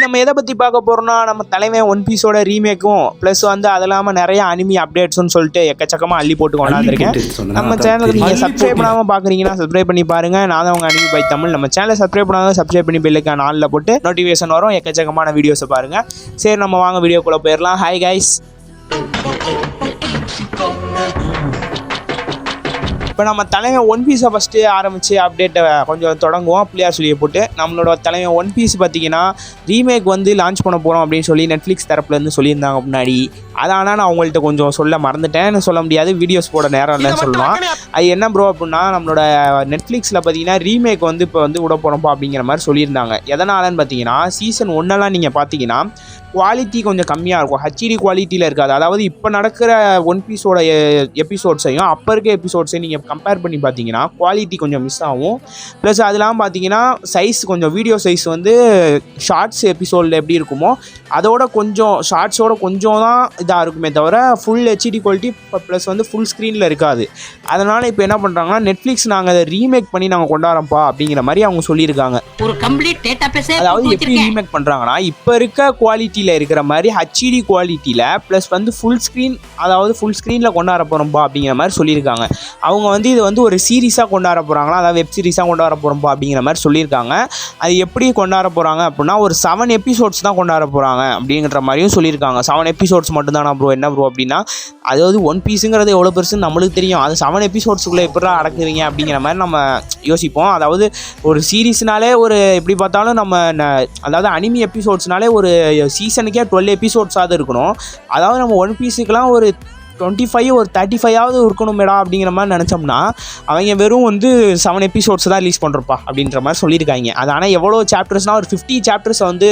நம்ம எதை பற்றி பார்க்க போகிறோம்னா நம்ம தலைவன் ஒன் பீஸோட ரீமேக்கும் ப்ளஸ் வந்து அது இல்லாமல் நிறைய அனிமி அப்டேட்ஸ்னு சொல்லிட்டு எக்கச்சக்கமாக அள்ளி போட்டு கொண்டாந்துருக்கேன். நம்ம சேனலுக்கு நீங்கள் சப்ஸ்கிரைப் பண்ணாமல் பார்க்குறீங்கன்னா சப்ஸ்கிரைப் பண்ணி பாருங்கள். நான் தான் உங்கள் அனிமி பை தமிழ். நம்ம சேனலை சப்ஸ்கிரைப் பண்ணாமல் சப்ஸ்கிரைப் பண்ணி பெல்லுக்கான ஆளில் போட்டு நோட்டிஃபிகேஷன் வரும். எக்கச்சக்கமான வீடியோஸை பாருங்கள். சரி, நம்ம வாங்க வீடியோக்குள்ளே போயிடலாம். Hi guys. இப்போ நம்ம தலைவன் ஒன் பீஸை ஃபஸ்ட்டு ஆரம்பித்து அப்டேட்டை கொஞ்சம் தொடங்குவோம். பிள்ளையார் சொல்லியை போட்டு நம்மளோட தலைவன் ஒன் பீஸ் பார்த்திங்கன்னா ரீமேக் வந்து லான்ச் பண்ண போகிறோம் அப்படின்னு சொல்லி நெட்ஃப்ளிக்ஸ் தரப்புலேருந்து சொல்லியிருந்தாங்க முன்னாடி. ஆனால் நான் அவங்கள்ட்ட கொஞ்சம் சொல்ல மறந்துட்டேன். சொல்ல முடியாது, வீடியோஸ் போட நேரம் இல்லைன்னு சொல்லலாம். அது என்ன ப்ரோ அப்படின்னா நம்மளோட நெட்ஃப்ளிக்ஸில் பார்த்தீங்கன்னா ரீமேக் வந்து இப்போ வந்து விட போகிறோம்ப்பா அப்படிங்கிற மாதிரி சொல்லியிருந்தாங்க. எதனாலன்னு பார்த்தீங்கன்னா சீசன் 1 நீங்கள் பார்த்தீங்கன்னா குவாலிட்டி கொஞ்சம் கம்மியாக இருக்கும், ஹெச்டி குவாலிட்டியில் இருக்காது. அதாவது இப்போ நடக்கிற ஒன் பீஸோட எபிசோட்ஸையும் அப்போ இருக்க எபிசோட்ஸையும் நீங்கள் கம்பேர் பண்ணி பார்த்தீங்கன்னா குவாலிட்டி கொஞ்சம் மிஸ் ஆகும். ப்ளஸ் அதெல்லாம் பார்த்தீங்கன்னா சைஸ் கொஞ்சம் வீடியோ சைஸ் வந்து ஷார்ட்ஸ் எபிசோடில் எப்படி இருக்குமோ அதோட கொஞ்சம் ஷார்ட்ஸோட கொஞ்சம் தான் இதாக இருக்குமே தவிர ஃபுல் ஹெச்டி குவாலிட்டி ப்ளஸ் வந்து ஃபுல் ஸ்க்ரீனில் இருக்காது. அதனால் இப்போ என்ன பண்ணுறாங்கன்னா நெட்ஃப்ளிக்ஸ் நாங்கள் அதை ரீமேக் பண்ணி நாங்கள் கொண்டாடுறோம்ப்பா அப்படிங்கிற மாதிரி அவங்க சொல்லியிருக்காங்க. அதாவது எப்படி ரீமேக் பண்ணுறாங்கன்னா இப்போ இருக்க குவாலிட்டி இருக்கிற மாதிரி ஹெச்டி குவாலிட்டியில் ப்ளஸ் வந்து ஃபுல் ஸ்க்ரீன், அதாவது ஃபுல் ஸ்க்ரீனில் கொண்டாட போகிறோம்ப்பா அப்படிங்கிற மாதிரி சொல்லியிருக்காங்க. அவங்க வந்து இது வந்து ஒரு சீரீஸாக கொண்டாட போகிறாங்களா, அதாவது வெப் சீரிஸாக கொண்டாட போகிறோம்ப்பா அப்படிங்கிற மாதிரி சொல்லியிருக்காங்க. அது எப்படி கொண்டாட போகிறாங்க அப்படின்னா ஒரு 7 எபிசோட்ஸ் தான் கொண்டாட போகிறாங்க அப்படிங்கிற மாதிரியும் சொல்லியிருக்காங்க. 7 எபிசோட்ஸ் மட்டும்தானா ப்ரோ? என்ன ப்ரோ அப்படின்னா அதாவது ஒன் பீஸுங்கிறது எவ்வளோ பெருசுன்னு நம்மளுக்கு தெரியும். அது 7 எபிசோட்ஸுக்குள்ளே எப்படி அடக்குறீங்க அப்படிங்கிற மாதிரி நம்ம யோசிப்போம். அதாவது ஒரு சீரீஸ்னாலே ஒரு எப்படி பார்த்தாலும் நம்ம அதாவது அனிமி எபிசோட்ஸ்னாலே ஒரு சீசனுக்கே 12 எபிசோட்ஸாவது இருக்கணும். அதாவது நம்ம ஒன் பீஸுக்கெலாம் ஒரு 25 ஒரு 35ஆவது இருக்கணும் மேடா அப்படிங்கிற மாதிரி நினச்சோம்னா அவங்க வெறும் வந்து 7 எபிசோட்ஸ் தான் ரிலீஸ் பண்ணுறப்பா அப்படின்ற மாதிரி சொல்லியிருக்காங்க. அது ஆனால் எவ்வளோ சாப்டர்ஸ்னால் ஒரு 50 சாப்டர்ஸை வந்து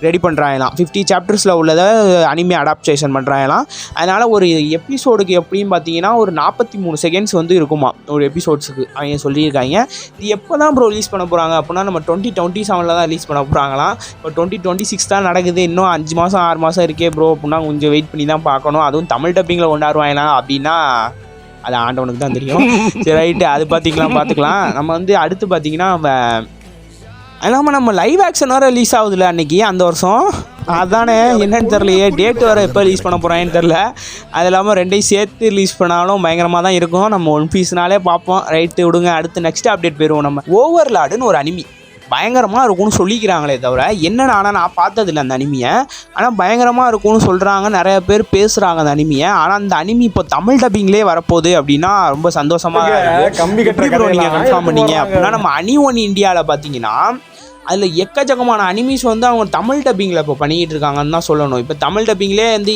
ரெடி பண்ணுறாங்களாம். 50 சாப்டர்ஸில் உள்ளதை அனிமே அடாப்டேஷன் பண்ணுறாங்களாம். அதனால் ஒரு எபிசோடுக்கு எப்படின்னு பார்த்தீங்கன்னா ஒரு 43 செகண்ட்ஸ் வந்து இருக்குமா ஒரு எபிசோட்ஸுக்கு அவங்க சொல்லியிருக்காங்க. இது எப்போ தான் ப்ரோ ரிலீஸ் பண்ண போகிறாங்க அப்படின்னா நம்ம 2027 தான் ரிலீஸ் பண்ண போகிறாங்களாம். இப்போ 2026 தான் நடக்குது. இன்னும் 5 மாதம் 6 மாதம் இருக்கே ப்ரோ அப்படின்னா கொஞ்சம் வெயிட் பண்ணி தான் பார்க்கணும். அதுவும் தமிழ் டப்பிங்கில் கொண்டாடுவாங்களா அப்படின்னா அது ஆண்டவனுக்கு தான் தெரியும். சரி ரைட்டு, அது பார்த்துக்கலாம். நம்ம வந்து அடுத்து பார்த்திங்கன்னா இல்லாமல் நம்ம லைவ் ஆக்ஷன் வேறு ரிலீஸ் ஆகுதுல்ல அன்றைக்கி அந்த வருஷம். அதானே என்னன்னு தெரிலையே, டேட் வேறு எப்போ ரிலீஸ் பண்ண போகிறாங்கன்னு தெரில. அது இல்லாமல் ரெண்டையும் சேர்த்து ரிலீஸ் பண்ணாலும் பயங்கரமாக தான் இருக்கும். நம்ம ஒன் பீஸ்னாலே பார்ப்போம். ரைட்டு விடுங்க, அடுத்து நெக்ஸ்ட் அப்டேட் போயிடுவோம். நம்ம ஓவர்லாடுன்னு ஒரு அனிமி பயங்கரமாக இருக்கும்னு சொல்லிக்கிறாங்களே தவிர என்னென்ன, ஆனால் நான் பார்த்ததில்ல அந்த அனிமியை. ஆனால் பயங்கரமாக இருக்கும்னு சொல்கிறாங்க, நிறைய பேர் பேசுகிறாங்க அந்த அனிமியை. ஆனால் அந்த அனிமி இப்போ தமிழ் டப்பிங்லேயே வரப்போகுது அப்படின்னா ரொம்ப சந்தோஷமாக நீங்கள் கன்ஃபார்ம் பண்ணீங்க அப்படின்னா நம்ம அனி ஒன் இந்தியாவில் பார்த்தீங்கன்னா அதில் எக்கச்சக்கமான அனிமிஸ் வந்து அவங்க தமிழ் டப்பிங்கில் இப்போ பண்ணிக்கிட்டு இருக்காங்கன்னு தான் சொல்லணும். இப்போ தமிழ் டப்பிங்லேயே வந்து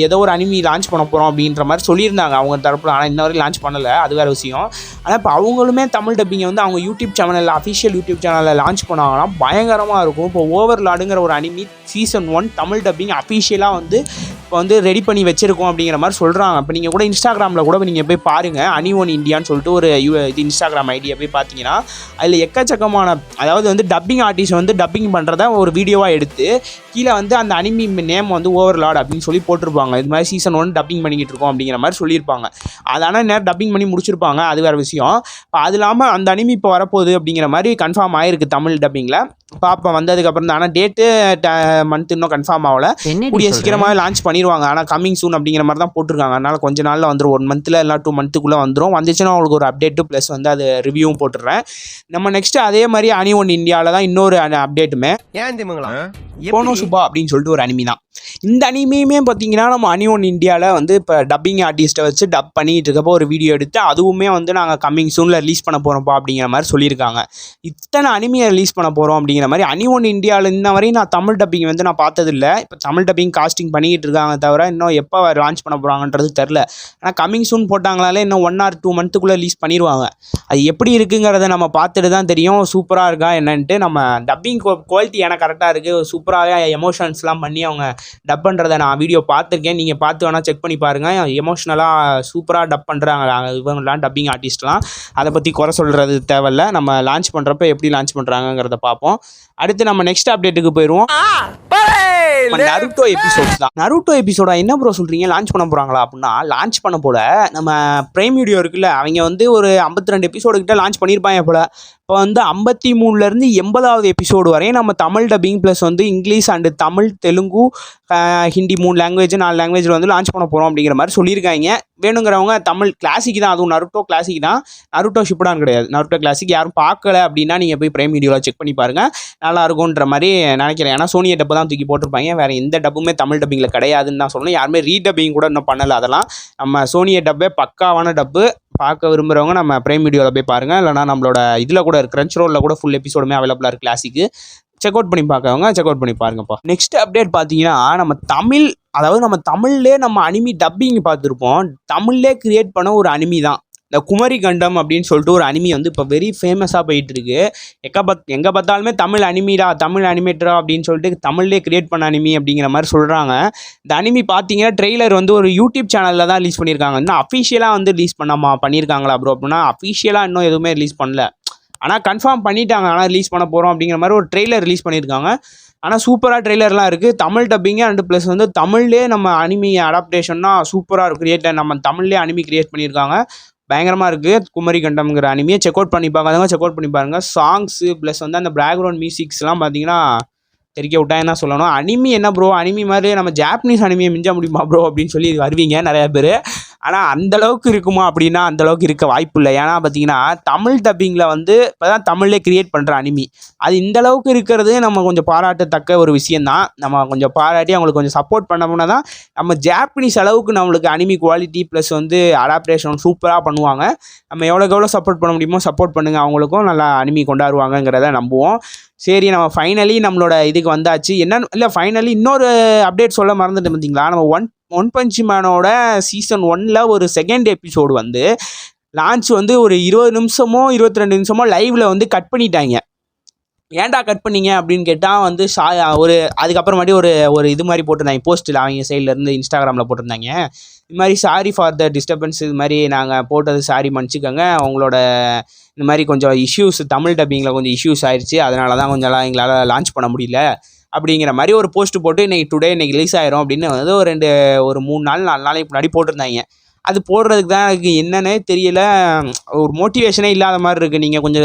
ஏதோ ஒரு அனிமி லான்ச் பண்ண போகிறோம் அப்படின்ற மாதிரி சொல்லியிருந்தாங்க அவங்க தரப்பில். ஆனால் இன்ன வரைக்கும் லான்ச் பண்ணலை, அது வேறு விஷயம். ஆனால் இப்போ அவங்களுமே தமிழ் டப்பிங்கை வந்து அவங்க யூடியூப் சேனலில் அஃபிஷியல் யூடியூப் சேனலில் லான்ச் பண்ணாங்கன்னா பயங்கரமாக இருக்கும். இப்போ ஓவர்லாடுங்கிற ஒரு அனிமி சீசன் 1 தமிழ் டப்பிங் அஃபிஷியலாக வந்து இப்போ வந்து ரெடி பண்ணி வச்சுருக்கோம் அப்படிங்கிற மாதிரி சொல்கிறாங்க. இப்போ நீங்கள் கூட இன்ஸ்டாகிராமில் கூட நீங்கள் போய் பாருங்கள், அனி ஒன் இந்தியான்னு சொல்லிட்டு ஒரு இது இன்ஸ்டாகிராம் ஐடியை போய் பார்த்தீங்கன்னா அதில் எக்கச்சக்கமான, அதாவது வந்து டப்பிங் ஆர்டிஸ்ட் வந்து டப்பிங் பண்ணுறத ஒரு வீடியோவாக எடுத்து கீழே வந்து அந்த அனிமி நேம் வந்து ஓவர்லாட் அப்படின்னு சொல்லி போட்டிருப்பாங்க. இது மாதிரி சீசன் 1 டப்பிங் பண்ணிக்கிட்டு இருக்கோம் அப்படிங்கிற மாதிரி சொல்லியிருப்பாங்க. அதனால் நேரம் டப்பிங் பண்ணி முடிச்சிருப்பாங்க, அது வேறு விஷயம். அது இல்லாமல் அந்த அனிமி இப்போ வரப்போகுது அப்படிங்கிற மாதிரி கன்ஃபார்ம் ஆகிருக்கு தமிழ் டப்பிங்கில். பார்ப்போம் வந்ததுக்கப்புறம் தான். ஆனால் டேட்டு மந்த் இன்னும் கன்ஃபார்ம் ஆகலை. கூடிய சீக்கிரமாக லான்ச் பண்ணிடுவாங்க. ஆனால் கம்மிங் சூன் அப்படிங்கிற மாதிரி தான் போட்டிருக்காங்க. அதனால் கொஞ்ச நாளில் வந்துடும், 1 மந்த்தில் இல்லை 2 மந்த்துக்குள்ளே வந்துடும். வந்துச்சுன்னா அவங்களுக்கு ஒரு அப்டேட்டு ப்ளஸ் வந்து அது ரிவ்யூவும் போட்டுடுறேன். நம்ம நெக்ஸ்ட்டு அதே மாதிரி அனி ஒன் இந்தியாவில் தான் இன்னொரு அப்டேட்டுமே போனோ சுபா அப்படின்னு சொல்லிட்டு ஒரு அனிமி தான். இந்த அனிமியுமே பார்த்தீங்கன்னா நம்ம அனி ஒன் இந்தியாவில் வந்து இப்போ டப்பிங் ஆர்டிஸ்ட்டை வச்சு டப் பண்ணிகிட்டு இருக்கப்போ ஒரு வீடியோ எடுத்து அதுவுமே வந்து நாங்கள் கம்மிங் சூனில் ரிலீஸ் பண்ண போகிறோம்ப்பா அப்படிங்கிற மாதிரி சொல்லியிருக்காங்க. இத்தனை அனிமியை ரிலீஸ் பண்ண போகிறோம் அப்படிங்கிற மாதிரி அனி ஒன் இந்தியாவில் இன்ன வரையும் நான் தமிழ் டப்பிங் வந்து நான் பார்த்ததில்லை. இப்போ தமிழ் டப்பிங் காஸ்டிங் பண்ணிக்கிட்டு இருக்காங்க தவிர இன்னும் எப்போ லான்ச் பண்ண போகிறாங்கன்றது தெரில. ஆனால் கம்மிங் சூன் போட்டாங்களாலே இன்னும் 1 or 2 மந்த்துக்குள்ளே ரிலீஸ் பண்ணிடுவாங்க. அது எப்படி இருக்குங்கிறத நம்ம பார்த்துட்டு தான் தெரியும் சூப்பராக இருக்கா என்னன்ட்டு. நம்ம டப்பிங் குவாலிட்டி எனக்கு கரெக்டாக இருக்குது, சூப்பராக எமோஷன்ஸ்லாம் பண்ணி அவங்க டப் பண்ணுறதை நான் வீடியோ பார்த்துருக்கேன். நீங்கள் பார்த்து வேணால் செக் பண்ணி பாருங்கள். எமோஷ்னலாக சூப்பராக டப் பண்ணுறாங்க இவங்களாம் டப்பிங் ஆர்டிஸ்ட்லாம். அதை பற்றி குறை சொல்கிறது தேவையில்லை. நம்ம லான்ச் பண்ணுறப்ப எப்படி லான்ச் பண்ணுறாங்கங்கிறத பார்ப்போம். அடுத்து நம்ம நெக்ஸ்ட் அப்டேட்டுக்கு போயிடுவோம். நருட்டோ எபிசோட்ஸ் தான். நருட்டோ எபிசோட என்ன ப்ரோ சொல்கிறீங்க, லான்ச் பண்ண போகிறாங்களா அப்படின்னா, லான்ச் பண்ண போல நம்ம பிரைம் வீடியோ இருக்குல்ல, அவங்க வந்து ஒரு 52 எபிசோடு கிட்ட லான்ச் பண்ணியிருப்பாங்க போல. இப்போ வந்து 53லேருந்து 80வது எபிசோடு வரையும் நம்ம தமிழ் டப்பிங் ப்ளஸ் வந்து English and Tamil, Telugu, Hindi 3 language 4 லாங்குவேஜில் வந்து லான்ச் பண்ண போகிறோம் அப்படிங்கிற மாதிரி சொல்லியிருக்காங்க. வேணுங்கிறவங்க தமிழ் கிளாசிக் தான், அதுவும் நருட்டோ கிளாசிக் தான், நருட்டோ ஷிப்புடான் கிடையாது. நருட்டோ கிளாசிக் யாரும் பார்க்கல அப்படின்னா நீங்கள் போய் பிரைம் வீடியோவில் செக் பண்ணி பாருங்கள், நல்லா இருக்கும்ன்ற மாதிரி நினைக்கிறேன். ஏன்னா சோனியா டப்பு தான் தூக்கி போட்டிருப்பாங்க, வேறு எந்த டப்புமே தமிழ் டப்பிங்கில் கிடையாதுன்னு தான் சொல்லணும். யாருமே ரீடப்பிங் கூட இன்னும் பண்ணலை. அதெல்லாம் நம்ம சோனியா டப்பே பக்காவான டப்பு. பார்க்க விரும்புகிறவங்க நம்ம பிரைம் வீடியோவில் போய் பாருங்கள், இல்லைனா நம்மளோட இதில் கூட கிரன்ச் ரோலில் கூட ஃபுல் எபிசோடுமே அவைலபிளாக இருக்குது கிளாசிக்கு. செக் அவுட் பண்ணி பார்க்கவங்க செக் அவுட் பண்ணி பாருங்கப்பா. நெக்ஸ்ட் அப்டேட் பார்த்தீங்கன்னா, நம்ம தமிழ், அதாவது நம்ம தமிழ்லே நம்ம அனிமி டப்பிங் பார்த்துருப்போம். தமிழ்லே கிரியேட் பண்ண ஒரு அனிமி தான் இந்த குமரி கண்டம் அப்படின்னு சொல்லிட்டு ஒரு அனிமி வந்து இப்போ வெரி ஃபேமஸாக போயிட்டுருக்கு. எங்கே பார்த்தாலுமே தமிழ் அனிமிடா, தமிழ் அனிமேட்டரா அப்படின்னு சொல்லிட்டு தமிழ்லேயே கிரியேட் பண்ண அனிமி அப்படிங்கிற மாதிரி சொல்கிறாங்க. இந்த அனிமி பார்த்தீங்கன்னா ட்ரெய்லர் வந்து ஒரு யூடியூப் சேனலில் தான் ரிலீஸ் பண்ணியிருக்காங்க. இன்னும் அஃபிஷியலாக வந்து ரிலீஸ் பண்ணியிருக்காங்களா ப்ரோ அப்படின்னா, அஃபிஷியலாக இன்னும் எதுவுமே ரிலீஸ் பண்ணல. ஆனால் கன்ஃபார்ம் பண்ணிட்டாங்க, ஆனால் ரிலீஸ் பண்ண போகிறோம் அப்படிங்கிற மாதிரி ஒரு ட்ரெய்லர் ரிலீஸ் பண்ணியிருக்காங்க. ஆனால் சூப்பராக ட்ரெய்லர்லாம் இருக்குது, தமிழ் டப்பிங்கு அண்டு ப்ளஸ் வந்து தமிழ்லேயே நம்ம அனிமி அடாப்டேஷன்னா சூப்பராக இருக்கும். கிரியேட் நம்ம தமிழ்லேயே அனிமி கிரியேட் பண்ணியிருக்காங்க, பயங்கரமாக இருக்குது. குமரி கண்டம்ங்கிற அனிமியை செக் அவுட் பண்ணி பார்க்காதவங்க செக் அவுட் பண்ணி பாருங்கள். சாங்ஸு ப்ளஸ் வந்து அந்த பேக்ரவுண்ட் மியூசிக்ஸ்லாம் பார்த்தீங்கன்னா தெரிக்க விட்டாங்க தான் சொல்லணும். அனிமி என்ன ப்ரோ, அனிமி மாதிரி நம்ம ஜாப்பனீஸ் அனிமியை மிஞ்ச முடியுமா ப்ரோ அப்படின்னு சொல்லி வருவீங்க நிறையா பேர். ஆனால் அந்தளவுக்கு இருக்குமா அப்படின்னா அந்தளவுக்கு இருக்க வாய்ப்பு இல்லை. ஏன்னா பார்த்தீங்கன்னா தமிழ் டப்பிங்கில் வந்து இப்போ தான் தமிழ்லே கிரியேட் பண்ணுற அனிமி, அது இந்தளவுக்கு இருக்கிறது நம்ம கொஞ்சம் பாராட்டத்தக்க ஒரு விஷயந்தான். நம்ம கொஞ்சம் பாராட்டி அவங்களுக்கு கொஞ்சம் சப்போர்ட் பண்ணோம்னா தான் நம்ம ஜாப்பனீஸ் அளவுக்கு நம்மளுக்கு அனிமி குவாலிட்டி ப்ளஸ் வந்து அடாப்டேஷன் சூப்பராக பண்ணுவாங்க. நம்ம எவ்வளோ சப்போர்ட் பண்ண முடியுமோ சப்போர்ட் பண்ணுங்கள், அவங்களுக்கும் நல்லா அனிமி கொண்டாடுவாங்கங்கிறத நம்புவோம். சரி, நம்ம ஃபைனலி நம்மளோட இதுக்கு வந்தாச்சு. என்னன்னு இல்லை, ஃபைனலி இன்னொரு அப்டேட் சொல்ல மறந்துட்டு பார்த்தீங்களா, நம்ம ஒன் பஞ்ச் மேனோட சீசன் 1ல் ஒரு செகண்ட் எபிசோடு வந்து லான்ச் வந்து ஒரு 20 நிமிஷமோ 22 நிமிஷமோ லைவில் வந்து கட் பண்ணிட்டாங்க. ஏன்டா கட் பண்ணீங்க அப்படின்னு கேட்டால் வந்து ஒரு அதுக்கப்புறமாட்டி ஒரு இது மாதிரி போட்டிருந்தாங்க போஸ்ட்டில், அவங்க சைட்லேருந்து இன்ஸ்டாகிராமில் போட்டிருந்தாங்க. இது மாதிரி சாரி ஃபார் த டிஸ்டர்பன்ஸ், இது மாதிரி நாங்கள் போட்டது சாரி மன்னிச்சிக்கோங்க, அவங்களோட இந்த மாதிரி கொஞ்சம் இஷ்யூஸ் தமிழ் டப்பிங்கில் கொஞ்சம் இஷ்யூஸ் ஆயிடுச்சு, அதனால தான் கொஞ்சம் எங்களால் லான்ச் பண்ண முடியல அப்படிங்கிற மாதிரி ஒரு போஸ்ட்டு போட்டு இன்றைக்கி ரிலீஸ் ஆயிரும் அப்படின்னு வந்து ஒரு 3 நாள் 4 நாளைக்கு முன்னாடி போட்டிருந்தாங்க. அது போடுறதுக்கு தான் எனக்கு என்னன்னே தெரியல, ஒரு மோட்டிவேஷனே இல்லாத மாதிரி இருக்குது. நீங்கள் கொஞ்சம்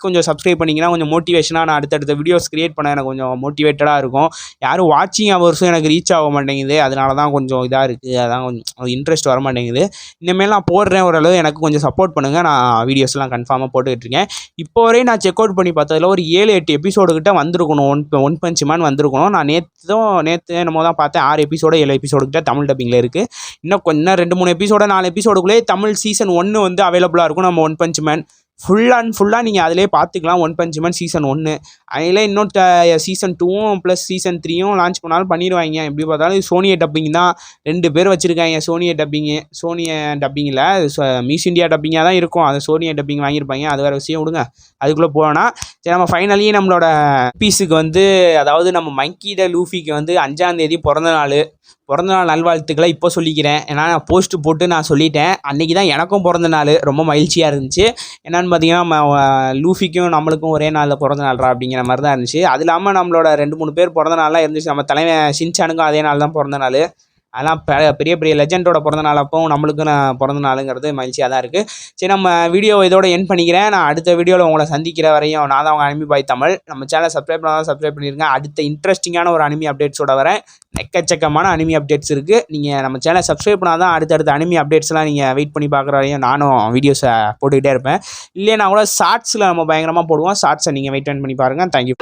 கொஞ்சம் சப்ஸ்கிரைப் பண்ணிங்கன்னா கொஞ்சம் மோட்டிவேஷனாக நான் அடுத்தடுத்த வீடியோஸ் க்ரியேட் பண்ண எனக்கு கொஞ்சம் மோட்டிவேட்டடாக இருக்கும். யாரும் வாட்சிங் ஹவர்ஸும் எனக்கு ரீச் ஆக மாட்டேங்குது, அதனால தான் கொஞ்சம் இதாக இருக்குது, அதான் கொஞ்சம் இன்ட்ரெஸ்ட் வர மாட்டேங்குது. இனிமேல் நான் போடுறேன், ஓரளவு எனக்கு கொஞ்சம் சப்போர்ட் பண்ணுங்கள். நான் வீடியோஸ்லாம் கன்ஃபார்மாக போட்டுக்கிட்டுருக்கேன். இப்போ வரையும் நான் செக் அவுட் பண்ணி பார்த்ததில் ஒரு 7-8 எபிசோடு கிட்ட வந்திருக்கணும். ஒன் பஞ்ச் மேன் வந்திருக்கணும். நான் நேற்று என்னமோ தான் பார்த்தேன், 6 எபிசோடு 7 எபிசோடு கிட்ட தமிழ் டப்பிங்கில் இருக்குது. இன்னும் 2-3 எபிசோட 4 எபிசோடுக்குள்ளே தமிழ் சீசன் 1 வந்து அவைலபிளாக இருக்கும். நம்ம ஒன் பஞ்ச் மேன் ஃபுல்லாக நீங்கள் அதிலே பார்த்துக்கலாம். ஒன் பஞ்ச் மேன் சீசன் 1 அதில் இன்னும் சீசன் 2ம் ப்ளஸ் சீசன் 3ம் லான்ச் பண்ணாலும் பண்ணிடுவாங்க. எப்படி பார்த்தாலும் சோனியா டப்பிங் தான் 2 பேர் வச்சுருக்காங்க. சோனியா டப்பிங்கில் மிஸ் இந்தியா டப்பிங்காக தான் இருக்கும், அது சோனியா டப்பிங் வாங்கியிருப்பாங்க, அது வேறு விஷயம். விடுங்க, அதுக்குள்ளே போனால் சரி. நம்ம ஃபைனலி நம்மளோட பீஸுக்கு வந்து, அதாவது நம்ம மங்கி த லூஃபிக்கு வந்து 5ஆம் தேதி பிறந்த நாள் நல்வாழ்த்துக்களை இப்போ சொல்லிக்கிறேன். ஏன்னா நான் போஸ்ட்டு போட்டு நான் சொல்லிட்டேன், அன்றைக்கி தான் எனக்கும் பிறந்த நாள், ரொம்ப மகிழ்ச்சியாக இருந்துச்சு. என்னென்னு பார்த்தீங்கன்னா லூஃபிக்கும் நம்மளுக்கும் ஒரே நாளில் பிறந்த நாள்ரா அப்படிங்கிற மாதிரி தான் இருந்துச்சு. அது இல்லாமல் நம்மளோட 2-3 பேர் பிறந்த நாள்லாம் இருந்துச்சு. நம்ம தலைவன் ஷின்சானுக்கும் அதே நாள் தான் பிறந்த நாள். அதெல்லாம் பெரிய பெரிய லெஜெண்டோட பிறந்த நாள் அப்போ நம்மளுக்கு நான் பிறந்த நாளுங்கிறது மகிழ்ச்சியாக தான் இருக்குது. சரி, நம்ம வீடியோ இதோட எண்ட் பண்ணிக்கிறேன். நான் அடுத்த வீடியோவில் உங்களை சந்திக்கிற வரையும் நான் தான் அவங்க அனிமி பாய் தமிழ். நம்ம சேனலை சப்ஸ்கிரைப் பண்ணாதான் சப்ஸ்கிரைப் பண்ணியிருங்க. அடுத்த இன்ட்ரெஸ்டிங்கான ஒரு அனிமி அப்டேட்ஸோட வரேன். எக்கச்சக்கமான அனிமி அப்டேட்ஸ் இருக்குது. நீங்கள் நம்ம சேனலை சப்ஸ்கிரைப் பண்ணால் தான் அடுத்தடுத்த அனிமி அப்டேட்ஸ்லாம் நீங்கள் வெயிட் பண்ணி பார்க்குற வரையும் நானும் வீடியோஸை போட்டுக்கிட்டே இருப்பேன். இல்லையா நான் கூட ஷார்ட்ஸில் நம்ம பயங்கரமாக போடுவோம். ஷார்ட்ஸை நீங்கள் வெயிட் பண்ணி பாருங்கள். தேங்க்யூ.